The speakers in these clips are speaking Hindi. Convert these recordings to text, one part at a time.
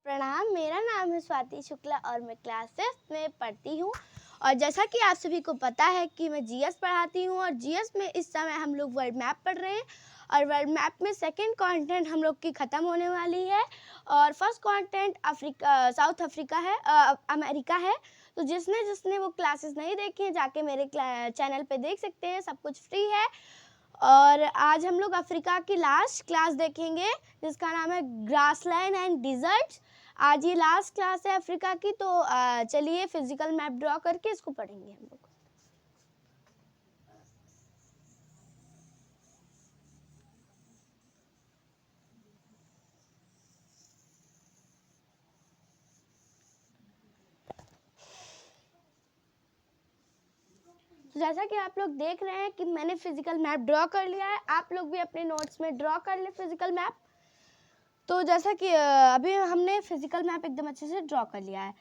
प्रणाम, मेरा नाम है स्वाति शुक्ला और मैं क्लास 5 में पढ़ती हूँ। और जैसा कि आप सभी को पता है कि मैं जीएस पढ़ाती हूँ और जीएस में इस समय हम लोग वर्ल्ड मैप पढ़ रहे हैं और वर्ल्ड मैप में सेकंड कॉन्टिनेंट हम लोग की ख़त्म होने वाली है और फर्स्ट कॉन्टिनेंट साउथ अफ्रीका है, अमेरिका है। तो जिसने वो क्लासेस नहीं देखी हैं जाके मेरे चैनल पे देख सकते हैं, सब कुछ फ्री है। और आज हम लोग अफ्रीका की लास्ट क्लास देखेंगे जिसका नाम है ग्रासलैंड एंड डिजर्ट्स। आज ये लास्ट क्लास है अफ्रीका की, तो चलिए फिजिकल मैप ड्रॉ करके इसको पढ़ेंगे हम लोग। जैसा कि आप लोग देख रहे हैं कि मैंने फिजिकल मैप ड्रॉ कर लिया है, आप लोग भी अपने नोट्स में ड्रॉ कर ले फिजिकल मैप। तो जैसा कि अभी हमने फिजिकल मैप एकदम अच्छे से ड्रॉ कर लिया है,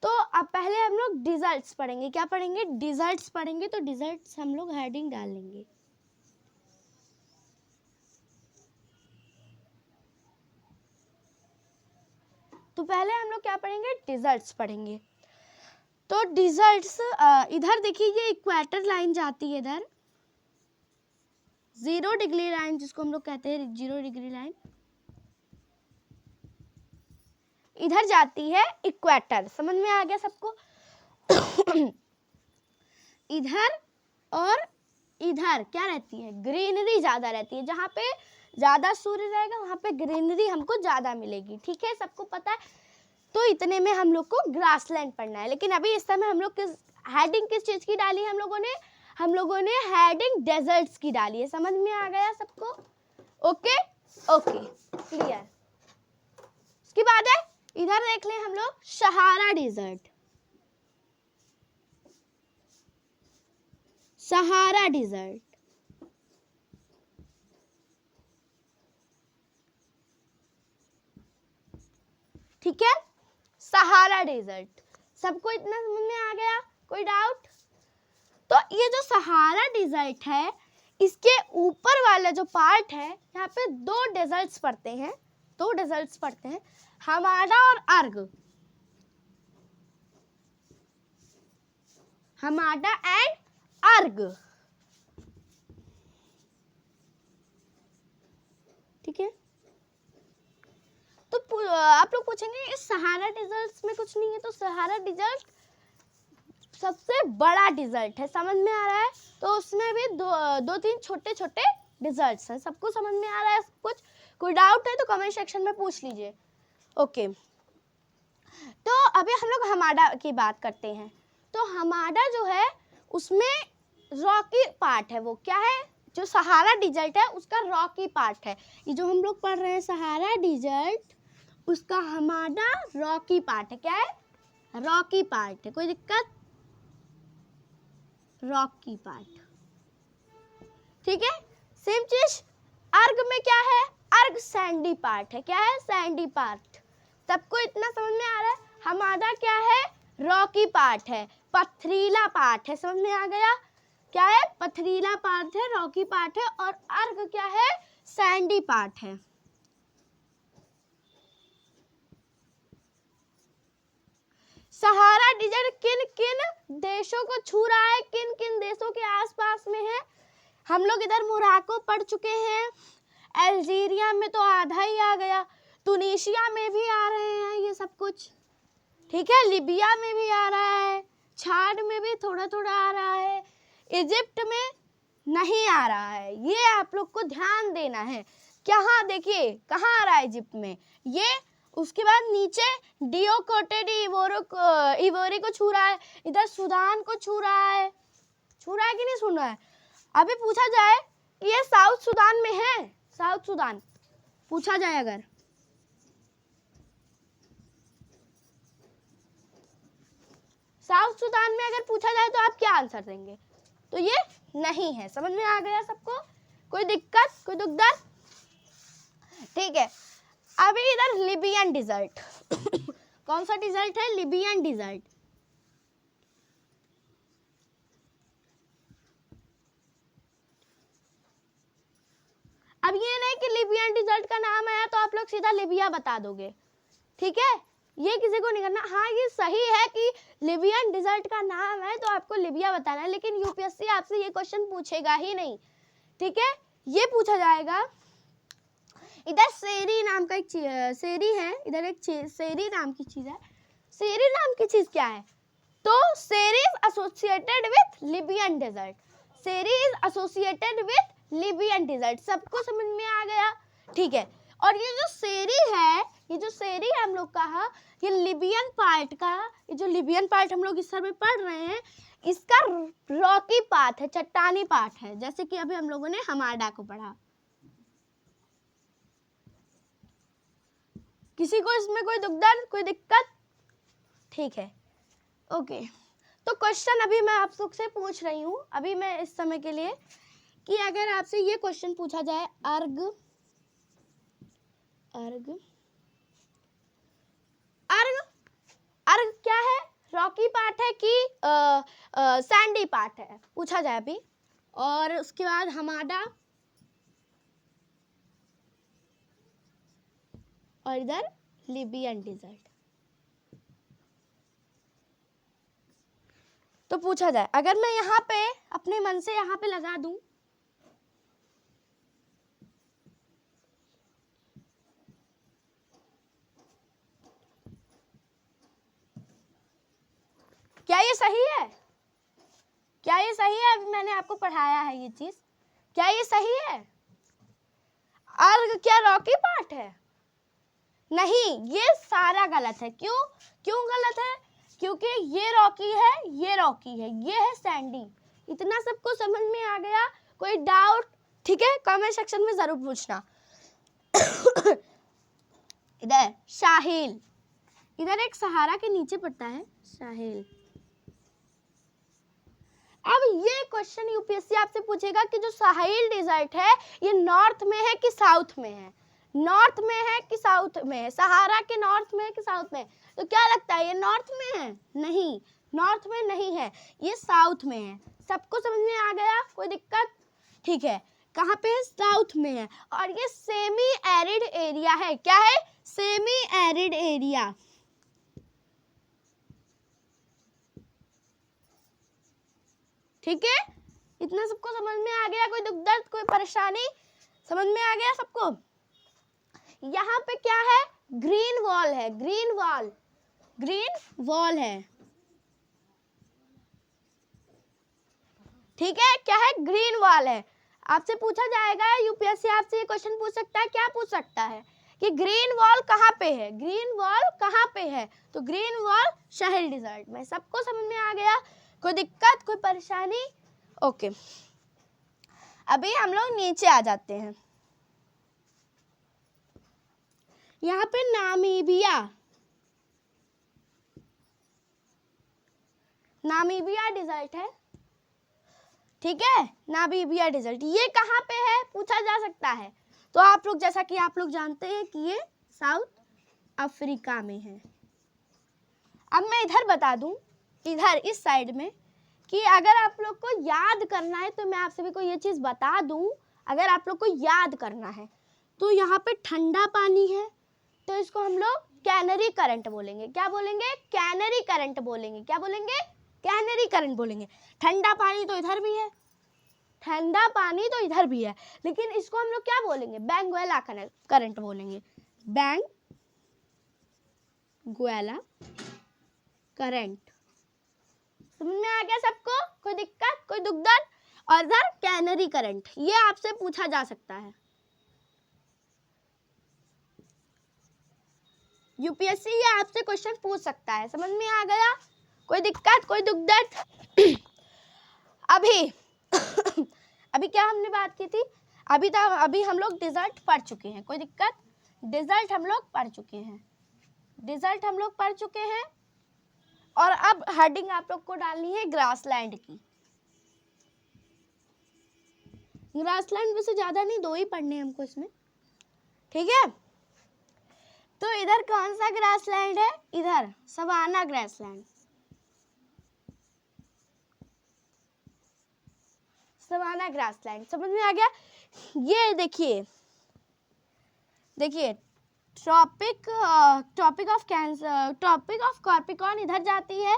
तो अब पहले हम लोग डिजर्ट्स पढ़ेंगे। क्या पढ़ेंगे? डिजर्ट्स पढ़ेंगे। तो डिजर्ट्स हम लोग हेडिंग डाल लेंगे। तो पहले हम लोग क्या पढ़ेंगे? डिजर्ट्स पढ़ेंगे। तो डिजर्ट्स इधर देखिए, ये इक्वेटर लाइन जाती है इधर, 0 डिग्री लाइन जिसको हम लोग कहते हैं 0 डिग्री लाइन, इधर जाती है इक्वेटर। समझ में आ गया सबको? इधर और इधर क्या रहती है? ग्रीनरी ज्यादा रहती है। जहाँ पे ज्यादा सूर्य रहेगा वहाँ पे ग्रीनरी हमको ज्यादा मिलेगी। ठीक है, सबको पता है। तो इतने में हम लोग को ग्रासलैंड पढ़ना है। लेकिन अभी इस समय हम लोग हेडिंग किस चीज की डाली है? हम लोगों ने हेडिंग डेजर्ट्स की डाली है। समझ में आ गया सबको? Okay okay, clear. उसके बाद है, इधर देख लें हम लोग सहारा डिजर्ट। सहारा डिजर्ट, ठीक है, सहारा डेजर्ट। सबको इतना समझ में आ गया? कोई डाउट? तो ये जो सहारा डेजर्ट है, इसके ऊपर वाला जो पार्ट है, यहाँ पे दो डेजर्ट्स पड़ते हैं, हमाडा और अर्ग। हमाडा एंड अर्ग, ठीक है। तो आप लोग पूछेंगे इस सहारा डेजर्ट्स में कुछ नहीं है। तो सहारा डेजर्ट सबसे बड़ा डिजर्ट है, समझ में आ रहा है? तो उसमें भी दो तीन छोटे छोटे डिजर्ट्स हैं। सबको समझ में आ रहा है सब कुछ? कोई डाउट है तो कमेंट सेक्शन में पूछ लीजिए। ओके, तो अभी हम लोग हमाडा की बात करते हैं। तो हमाडा जो है उसमें रॉकी पार्ट है। वो क्या है? जो सहारा डिजर्ट है उसका रॉकी पार्ट है। ये जो हम लोग पढ़ रहे हैं सहारा डिजर्ट, उसका हमाडा रॉकी पार्ट है। क्या है? रॉकी पार्ट है। कोई दिक्कत? रॉकी पार्ट, ठीक है। सेम चीज अर्ग में क्या है? अर्ग सैंडी पार्ट है। क्या है? Sandy part. सबको इतना समझ में आ रहा है? हमारा क्या है? रॉकी पार्ट है, पथरीला पार्ट है। समझ में आ गया? क्या है? पथरीला पार्ट है, रॉकी पार्ट है। और अर्ग क्या है? सैंडी पार्ट है। सहारा डिजर्ट किन किन देशों को छू रहा है? किन किन देशों के आसपास में है? हम लोग इधर मोरक्को पढ़ चुके हैं, अल्जीरिया में तो आधा ही आ गया, तुनीशिया में भी आ रहे हैं ये सब कुछ, ठीक है। लीबिया में भी आ रहा है, छाड़ में भी थोड़ा थोड़ा आ रहा है, इजिप्ट में नहीं आ रहा है। ये आप लोग को ध्यान देना है। क्या? देखिए कहाँ आ रहा है? इजिप्ट में ये। उसके बाद नीचे डियोकोटेडी इवोरी को छू रहा है, इधर सूडान को छू रहा है कि नहीं छू रहा है? अभी पूछा जाए ये साउथ सूडान में है, साउथ सूडान पूछा जाए, अगर साउथ सूडान में अगर पूछा जाए तो आप क्या आंसर देंगे? तो ये नहीं है। समझ में आ गया सबको? कोई दिक्कत, कोई दुखदर? ठीक है। अभी इधर लिबियन डिजर्ट कौन सा डिजर्ट है? Libyan desert. अब ये नहीं कि लिबियन डिजर्ट का नाम आया तो आप लोग सीधा लिबिया बता दोगे, ठीक है, ये किसी को नहीं करना। हाँ ये सही है कि लिबियन डिजर्ट का नाम है तो आपको लिबिया बताना है, लेकिन यूपीएससी आपसे ये क्वेश्चन पूछेगा ही नहीं, ठीक है। ये पूछा जाएगा इधर सेरी नाम का एक सेरी है, इधर एक सेरी नाम की चीज है। सेरी नाम की चीज क्या है? तो serir is associated with Libyan desert, serir is associated with Libyan desert. सबको समझ में आ गया, ठीक है। और ये जो सेरी है, ये जो सेरी है हम लोग का, ये लिबियन पार्ट का, ये जो लिबियन पार्ट हम लोग इस समय पढ़ रहे हैं, इसका रॉकी पार्ट है, चट्टानी पार्ट है, जैसे कि अभी हम लोगों ने हमारा को पढ़ा। किसी को इसमें कोई दुख दर्द, कोई दिक्कत? ठीक है, ओके। तो क्वेश्चन अभी मैं आप लोग से पूछ रही हूँ अभी मैं इस समय के लिए, कि अगर आपसे ये क्वेश्चन पूछा जाए, अर्ग अर्ग अर्ग अर्ग क्या है? रॉकी पार्ट है कि सैंडी पार्ट है, पूछा जाए अभी। और उसके बाद हमारा, और इधर लिबियन डिजर्ट। तो पूछा जाए, अगर मैं यहाँ पे अपने मन से यहाँ पे लगा दूं, क्या ये सही है? क्या ये सही है? अभी मैंने आपको पढ़ाया है ये चीज, क्या ये सही है? अर्ग क्या रॉकी पार्ट है? नहीं, ये सारा गलत है। क्यों? क्यों गलत है? क्योंकि ये रॉकी है, ये रॉकी है, ये है सैंडी। इतना सबको समझ में आ गया? कोई डाउट? ठीक है, कमेंट सेक्शन में जरूर पूछना। इधर साहिल, इधर एक सहारा के नीचे पड़ता है साहिल। अब ये क्वेश्चन यूपीएससी आपसे पूछेगा कि जो साहिल डिजर्ट है ये नॉर्थ में है कि साउथ में है? नॉर्थ में है कि साउथ में है? सहारा के नॉर्थ में है कि साउथ में है? तो क्या लगता है ये नॉर्थ में है? नहीं, नॉर्थ में नहीं है, ये साउथ में है। सबको समझ में आ गया? कोई दिक्कत? ठीक है, कहाँ पे है? साउथ में है। और ये सेमी एरिड एरिया है। क्या है? Semi arid area. ठीक है, इतना सबको समझ में आ गया? कोई दुख दर्द, कोई परेशानी? समझ में आ गया सबको? यहाँ पे क्या है? ग्रीन वॉल है, ग्रीन वॉल, ग्रीन वॉल है। ठीक है, क्या है? ग्रीन वॉल है। आपसे पूछा जाएगा, यूपीएससी आपसे ये क्वेश्चन पूछ सकता है, क्या पूछ सकता है कि ग्रीन वॉल कहाँ पे है? ग्रीन वॉल कहाँ पे है? तो ग्रीन वॉल साहिल डिजर्ट में। सबको समझ में आ गया? कोई दिक्कत, कोई परेशानी? ओके, अभी हम लोग नीचे आ जाते हैं। यहाँ पे नामीबिया, नामीबिया डिजर्ट है। ठीक है, नामीबिया डिजर्ट ये कहाँ पे है पूछा जा सकता है। तो आप लोग, जैसा कि आप लोग जानते हैं कि ये साउथ अफ्रीका में है। अब मैं इधर बता दूं, इधर इस साइड में, कि अगर आप लोग को याद करना है तो मैं आप सभी को ये चीज बता दूं, अगर आप लोग को याद करना है तो यहाँ पे ठंडा पानी है, तो इसको हम लोग कैनरी करंट बोलेंगे। क्या बोलेंगे? कैनरी करंट बोलेंगे। क्या बोलेंगे? कैनरी करंट बोलेंगे। ठंडा पानी तो इधर भी है, ठंडा पानी तो इधर भी है, लेकिन इसको हम लोग क्या बोलेंगे? बेंगुएला करंट बोलेंगे। Benguela current. समझ में आ गया सबको? कोई दिक्कत, कोई दुख दर्द? और इधर कैनरी करंट, ये आपसे पूछा जा सकता है। यूपीएससी ये आपसे क्वेश्चन पूछ सकता है। समझ में आ गया? कोई दिक्कत, कोई दुख दर्द? अभी अभी क्या हमने बात की थी? अभी हम लोग डिजर्ट पढ़ चुके हैं। कोई दिक्कत? डिजर्ट हम लोग पढ़ चुके हैं, डिजर्ट हम लोग पढ़ चुके हैं। और अब हेडिंग आप लोग को डालनी है ग्रासलैंड की। ग्रासलैंड में से ज्यादा नहीं, 2 ही पढ़ने हैं हमको इसमें। ठीक है, तो इधर कौन सा ग्रासलैंड है? इधर सवाना ग्रासलैंड, सवाना ग्रासलैंड। समझ में आ गया? ये देखिए, देखिए tropic of cancer, tropic of capricorn इधर जाती है,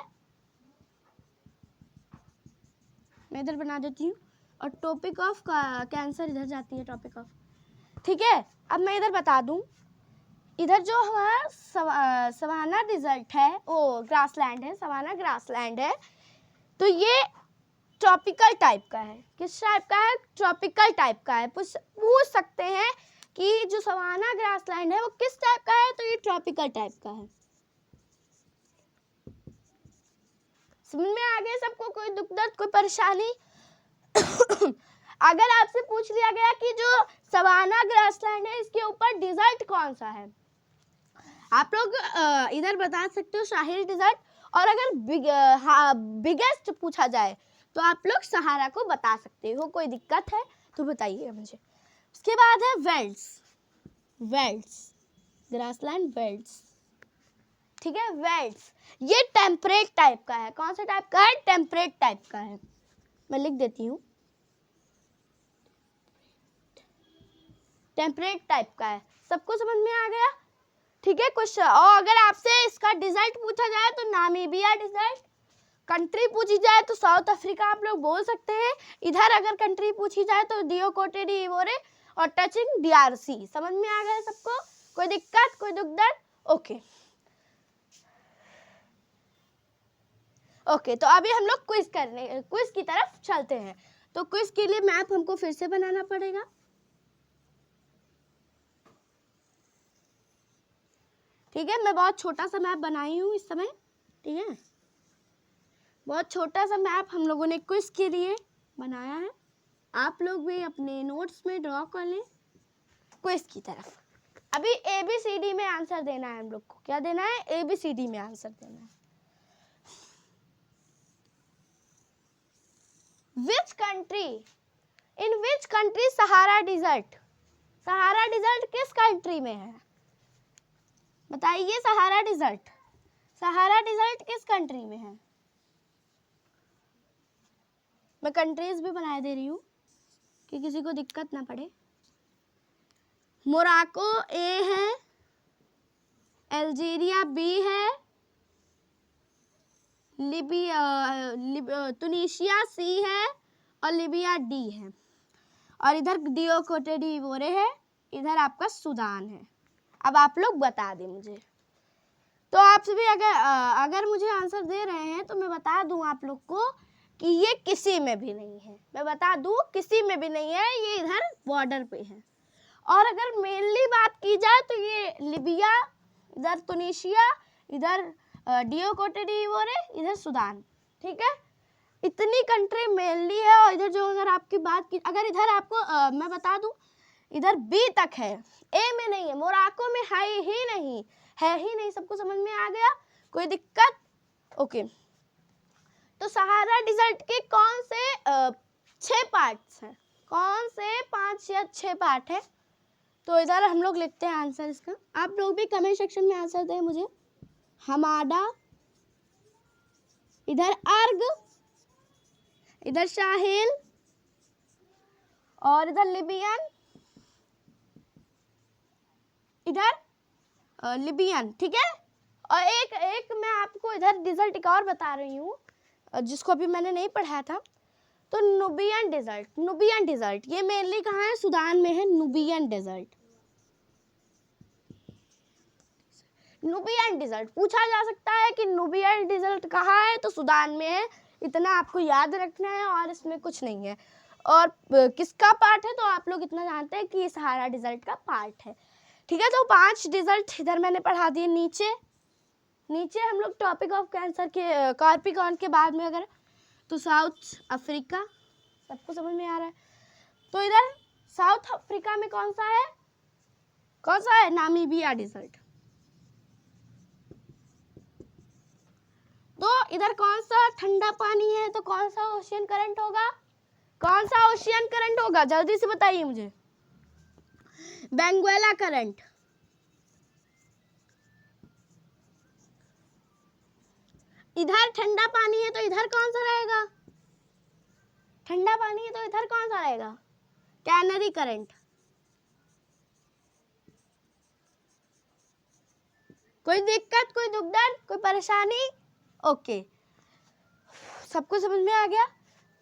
मैं इधर बना देती हूँ, और ट्रॉपिक ऑफ कैंसर इधर जाती है, ट्रॉपिक ऑफ, ठीक है। अब मैं इधर बता दूं, इधर जो हमारा सवाना डिजर्ट है, वो ग्रासलैंड है, सवाना ग्रासलैंड है, तो ये ट्रॉपिकल टाइप का है। किस टाइप का है? ट्रॉपिकल टाइप का है। पूछ सकते हैं कि जो सवाना ग्रासलैंड है वो किस टाइप का है, तो ये ट्रॉपिकल टाइप का है। समझ में आ गया सबको? कोई दुख दर्द, कोई परेशानी? अगर आपसे पूछ लिया गया कि जो सवाना ग्रासलैंड है इसके ऊपर डिजर्ट कौन सा है, आप लोग इधर बता सकते हो साहिल डिजर्ट, और अगर बिगेस्ट पूछा जाए तो आप लोग सहारा को बता सकते हो। कोई दिक्कत है तो बताइएगा मुझे। उसके बाद है वेल्ड्स, वेल्ड्स ग्रासलैंड वेल्ड्स, ठीक है। वेल्ड्स ये टेम्परेट टाइप का है। कौन सा टाइप का है? टेम्परेट टाइप का है। मैं लिख देती हूँ, टेम्परेट टाइप का है। सबको समझ में आ गया? ठीक है। कुछ और अगर आपसे इसका डिजर्ट पूछा जाए तो नामीबिया डिजर्ट, कंट्री पूछी जाए तो साउथ अफ्रीका आप लोग बोल सकते हैं। इधर अगर कंट्री पूछी जाए तो डियो कोटे डी इवोरे और टचिंग डीआरसी। समझ में आ गया सबको? कोई दिक्कत, कोई दुख दर्द? ओके ओके, तो अभी हम लोग क्विज की तरफ चलते हैं। तो क्विज के लिए मैप हमको फिर से बनाना पड़ेगा। ठीक है, मैं बहुत छोटा सा मैप बनाई हूँ इस समय, ठीक है। बहुत छोटा सा मैप हम लोगों ने क्विज के लिए बनाया है। आप लोग भी अपने नोट्स में ड्रॉ कर लें क्विज की तरफ। अभी ABCD में आंसर देना है हम लोग को। क्या देना है? ABCD में आंसर देना है। In which country Sahara desert, Sahara desert किस कंट्री में है? बताइए। सहारा डिजर्ट किस कंट्री में है? मैं कंट्रीज भी बना दे रही हूँ कि किसी को दिक्कत ना पड़े। मोराको A है, अल्जीरिया B है, तुनीशिया C है, और लीबिया D है, और इधर डियो कोटे डी इवोरे है, इधर आपका सूडान है। अब आप लोग बता दें मुझे। तो आपसे भी अगर मुझे आंसर दे रहे हैं तो मैं बता दूं आप लोग को कि ये किसी में भी नहीं है। मैं बता दूं किसी में भी नहीं है, ये इधर बॉर्डर पे है। और अगर मेनली बात की जाए तो ये लीबिया, इधर तुनीशिया, इधर डियो कोटे डी इवोरे, इधर सूडान, ठीक है। इतनी कंट्री मेनली है। और इधर जो अगर आपकी बात की, अगर इधर आपको मैं बता दूं इधर B तक है, A में नहीं है, मोराको में है ही नहीं। सबको समझ में आ गया? कोई दिक्कत? ओके। तो सहारा डिजर्ट के कौन से 6 पार्ट्स हैं? कौन से 5 या 6 पार्ट है? तो इधर हम लोग लिखते हैं आंसर इसका। आप लोग भी कमेंट सेक्शन में आंसर दें मुझे। हमाडा, इधर अर्ग, इधर साहिल, और इधर लिबियन, इधर लिबियन, ठीक है। और एक मैं आपको इधर डिजर्ट एक और बता रही हूँ जिसको अभी मैंने नहीं पढ़ाया था। तो नुबियन डिजर्ट ये मेनली कहाँ है? सूडान में है नुबियन डिजर्ट। नुबियन डिजर्ट पूछा जा सकता है कि नुबियन डिजर्ट कहाँ है, तो सूडान में है। इतना आपको याद रखना है और इसमें कुछ नहीं है। और किसका पार्ट है? तो आप लोग इतना जानते हैं कि ये सहारा डिजर्ट का पार्ट है, ठीक है। तो 5 डिजर्ट इधर मैंने पढ़ा दिए। नीचे हम लोग टॉपिक ऑफ कैंसर के कॉर्पिकॉन के बाद में अगर तो साउथ अफ्रीका, सबको समझ में आ रहा है? तो इधर साउथ अफ्रीका में कौन सा है? Namibia desert. तो इधर कौन सा ठंडा पानी है? तो कौन सा ओशियन करंट होगा? जल्दी से बताइए मुझे। Benguela current. इधर ठंडा पानी है तो इधर कौन सा रहेगा? ठंडा पानी है तो इधर कौन सा रहेगा? Canary current. कोई दिक्कत, कोई दुख दर्द, कोई परेशानी? ओके, सबको समझ में आ गया।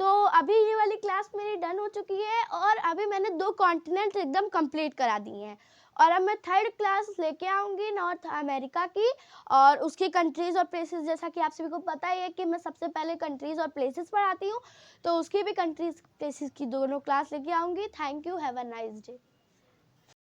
तो अभी ये वाली क्लास मेरी डन हो चुकी है और अभी मैंने 2 कॉन्टिनेंट एकदम कंप्लीट करा दिए हैं और अब मैं 3rd क्लास लेके आऊँगी नॉर्थ अमेरिका की और उसकी कंट्रीज़ और प्लेसेस, जैसा कि आप सभी को पता ही है कि मैं सबसे पहले कंट्रीज़ और प्लेसेस पढ़ाती हूँ, तो उसकी भी कंट्रीज़ प्लेसेस की दोनों क्लास लेके आऊँगी। Thank you, have a nice day.